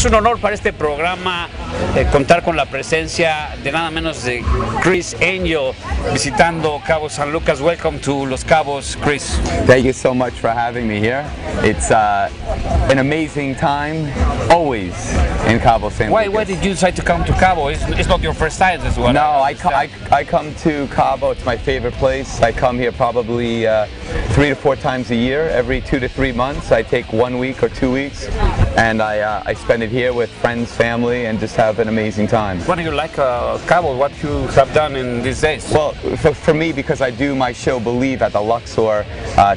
Es un honor para este programa contar con la presencia de nada menos de Criss Angel visitando Cabo San Lucas. Welcome to Los Cabos, Criss. Thank you so much for having me here. It's an amazing time, always in Cabo San Lucas. Why did you decide to come to Cabo? It's not your first time, is what? No, I come to Cabo. It's my favorite place. I come here probably 3 to 4 times a year. Every 2 to 3 months, I take 1 week or 2 weeks, and I spend it here with friends, family, and just have an amazing time. What do you like Cabo? What you have done in these days? Well, for me, because I do my show Believe at the Luxor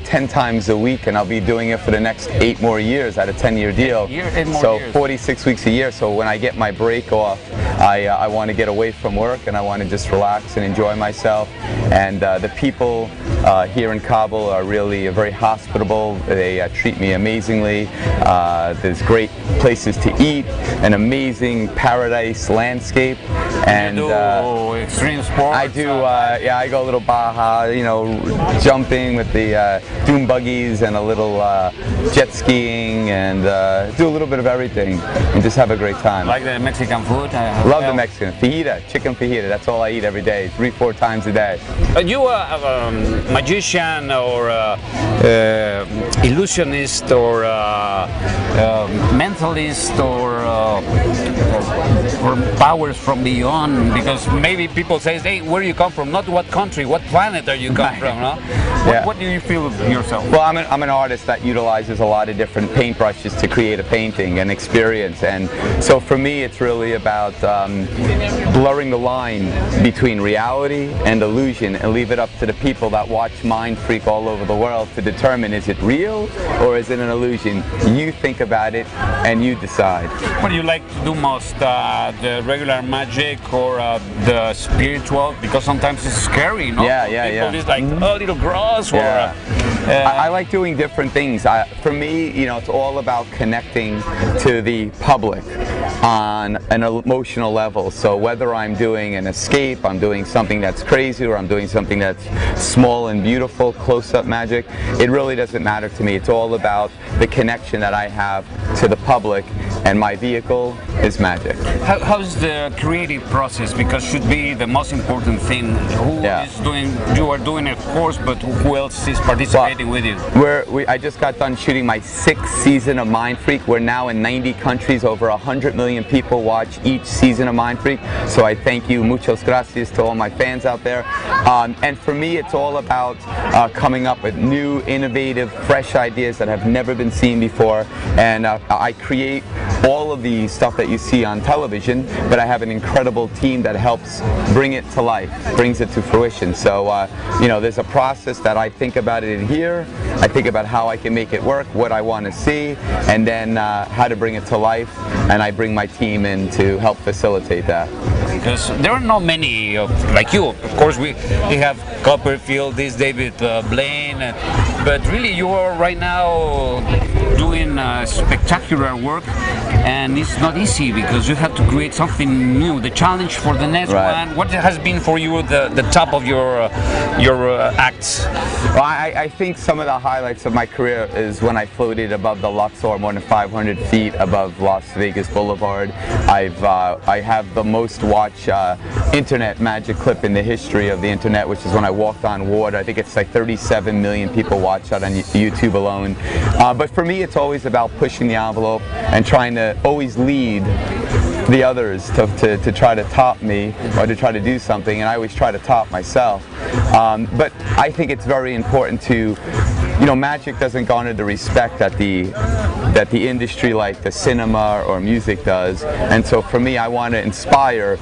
10 times a week, and I'll be doing it for the next 8 more years at a 10-year deal. 8 more so years. 46 weeks a year. So when I get my break off, I want to get away from work and I want to just relax and enjoy myself. And the people here in Cabo are really very hospitable. They treat me amazingly. There's great places to eat, an amazing paradise landscape. And you do extreme sports? I do, yeah, I go a little Baja, you know, jumping with the dune buggies and a little jet skiing, and do a little bit of everything and just have a great time. Like the Mexican food? Love the Mexican. Fajita, chicken fajita, that's all I eat every day, 3-4 times a day. Are you a magician or illusionist or mentalist or powers from beyond? Because maybe people say, hey, where do you come from? Not what country, what planet are you come from? No? What do you feel yourself? Well, I'm an artist that utilizes a lot of different paintbrushes to create a painting and experience, and so for me it's really about blurring the line between reality and illusion and leave it up to the people that watch Mind Freak all over the world to determine, is it real or is it an illusion? You think about it and you decide. What do you like to do most? The regular magic or the spiritual? Because sometimes it's scary, no? Yeah. It's like a little gross. Yeah. I like doing different things. For me, you know, it's all about connecting to the public on an emotional level. So whether I'm doing an escape, I'm doing something that's crazy, or I'm doing something that's small and beautiful, close-up magic, it really doesn't matter to me. It's all about the connection that I have to the public, and my vehicle is magic. How's the creative process? Because should be the most important thing. Who is doing? You are doing, of course, but who else is participating with you? I just got done shooting my 6th season of Mind Freak. We're now in 90 countries. Over 100 million people watch each season of Mind Freak. So I thank you, muchas gracias to all my fans out there. And for me, it's all about coming up with new, innovative, fresh ideas that have never been seen before. And I create all of the stuff that you see on television, but I have an incredible team that helps bring it to life, brings it to fruition. So, you know, there's a process that I think about it in here. I think about how I can make it work, what I want to see, and then how to bring it to life. And I bring my team in to help facilitate that. Because there are not many like you. Of course, we have Copperfield, this David Blaine, but really you are right now doing spectacular work, and it's not easy because you have to create something new. The challenge for the next one. What has been for you the top of your acts? Well, I think some of the highlights of my career is when I floated above the Luxor, more than 500 feet above Las Vegas Boulevard. I have the most watched internet magic clip in the history of the internet, which is when I walked on water. I think it's like 37 million people watch that on YouTube alone. But for me, it's always about pushing the envelope and trying to always lead the others to try to top me or to try to do something, and I always try to top myself. But I think it's very important to, you know, magic doesn't garner the respect that the industry like the cinema or music does, and so for me, I want to inspire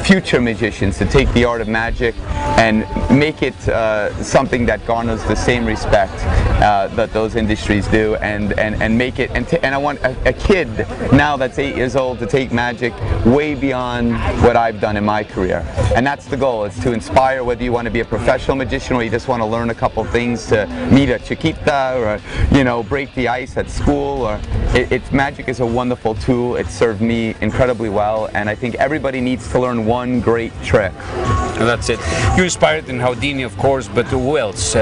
future magicians to take the art of magic and make it something that garners the same respect that those industries do, and make it, and I want a kid now that's 8 years old to take magic way beyond what I've done in my career, and that's the goal, is to inspire, whether you want to be a professional magician or you just want to learn a couple things to meet a chiquita or, you know, break the ice at school. Or magic is a wonderful tool. It served me incredibly well, and I think everybody needs to learn one great trick. That's it. You inspired in Houdini, of course, but who else?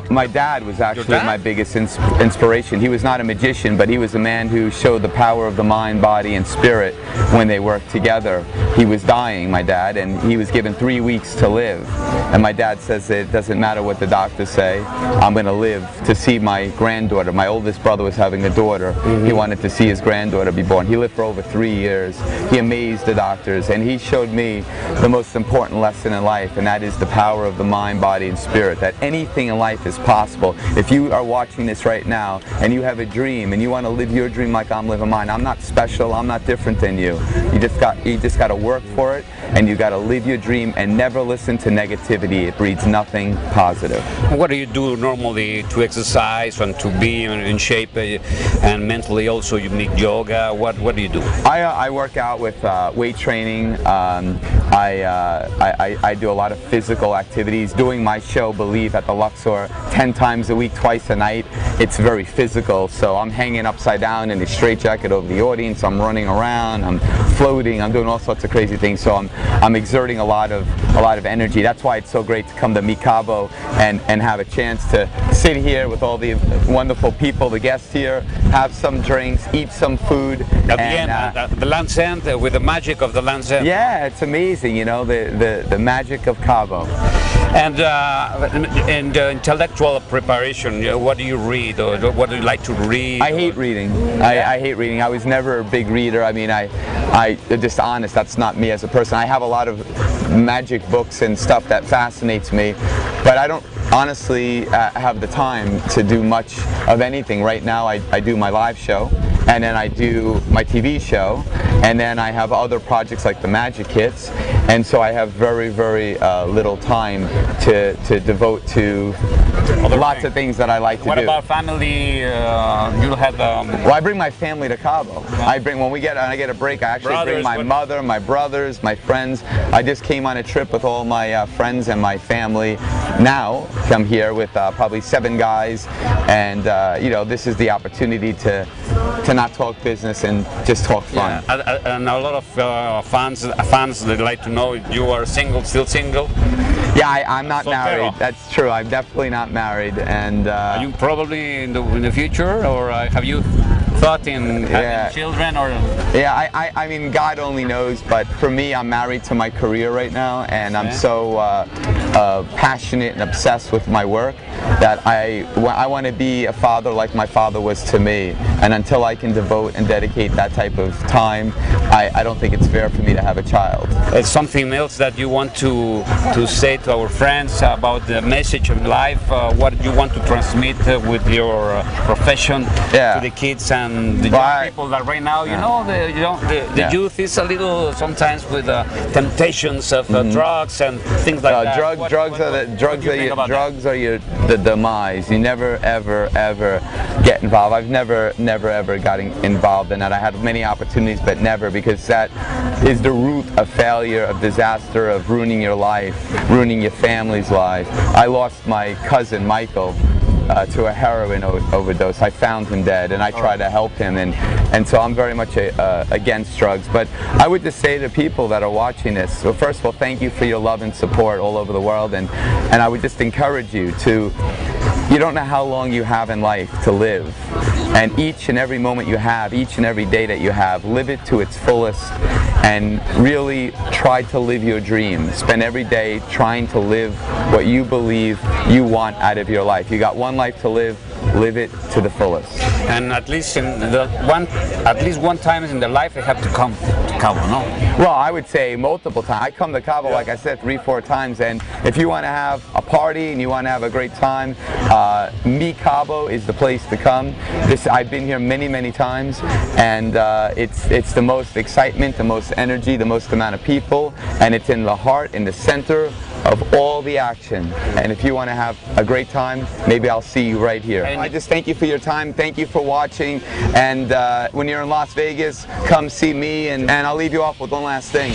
My dad was actually dad? my biggest inspiration. He was not a magician, but he was a man who showed the power of the mind, body, and spirit when they worked together. He was dying, my dad, and he was given 3 weeks to live. And my dad says that it doesn't matter what the doctors say, I'm going to live to see my granddaughter. My oldest brother was having a daughter. He wanted to see his granddaughter be born. He lived for over 3 years. He amazed the doctors, and he showed me the most important lesson in life, and that is the power of the mind, body, and spirit, that anything in life is possible. If you are watching this right now and you have a dream and you want to live your dream like I'm living mine, I'm not special, I'm not different than you. You just got to work for it, and you got to live your dream and never listen to negativity. It breeds nothing positive. What do you do normally to exercise and to be in shape, and mentally also? You make yoga. What do you do? I work out with weight training. I do a lot of physical activities. Doing my show, Believe, at the Luxor 10 times a week, twice a night, it's very physical. So I'm hanging upside down in a straitjacket over the audience. I'm running around. I'm floating. I'm doing all sorts of crazy things. So I'm exerting a lot of energy. That's why it's so great to come to meet Cabo and have a chance to sit here with all the wonderful people, the guests here, have some drinks, eat some food. At the end, the Land's End, with the magic of the Land's End. Yeah, it's amazing, you know, the magic of Cabo. And intellectual preparation, what do you read, or what do you like to read? I hate reading. I hate reading. I was never a big reader. I mean, I just honest, that's not me as a person. I have a lot of magic books and stuff that fascinates me, but I don't honestly have the time to do much of anything. Right now I do my live show, and then I do my TV show, and then I have other projects like the Magic Hits, and so I have very, very little time to devote to lots of things that I like to do. What about family? You have well, I bring my family to Cabo. When I get a break, I actually bring my mother, my brothers, my friends. I just came on a trip with all my friends and my family. Now come here with probably 7 guys, and you know, this is the opportunity to not talk business and just talk fun. Yeah, and a lot of fans they'd like to know, you are single, still single? Yeah, I'm not married. That's true. I'm definitely not married. And are you probably in the future, or have you thought in having children? Or yeah, I mean, God only knows. But for me, I'm married to my career right now, and I'm so passionate and obsessed with my work that I want to be a father like my father was to me. And until I can devote and dedicate that type of time, I don't think it's fair for me to have a child. It's something else that you want to say to our friends about the message of life, what you want to transmit with your profession to the kids and the young people that right now, you know, the youth is a little sometimes with temptations of drugs and things like that. Drugs are the demise. You never ever get involved. I've never ever gotten involved in that. I had many opportunities, but never, because that is the root of failure, of disaster, of ruining your life, ruining your family's life. I lost my cousin Michael to a heroin overdose. I found him dead, and I tried to help him, and so I'm very much against drugs. But I would just say to people that are watching this, well, first of all, thank you for your love and support all over the world, and I would just encourage you to, you don't know how long you have in life to live, and each and every moment you have, each and every day that you have, live it to its fullest, and really try to live your dream. Spend every day trying to live what you believe you want out of your life. You got one life to live it to the fullest. And at least one time in their life they have to come to Cabo, no? Well, I would say multiple times. I come to Cabo, like I said, 3-4 times, and if you want to have a party and you want to have a great time, Me Cabo is the place to come. I've been here many times, and it's the most excitement, the most energy, the most amount of people, and it's in the heart, in the center of all the action. And if you want to have a great time, maybe I'll see you right here. And I just thank you for your time, thank you for watching, and when you're in Las Vegas, come see me, and I'll leave you off with one last thing.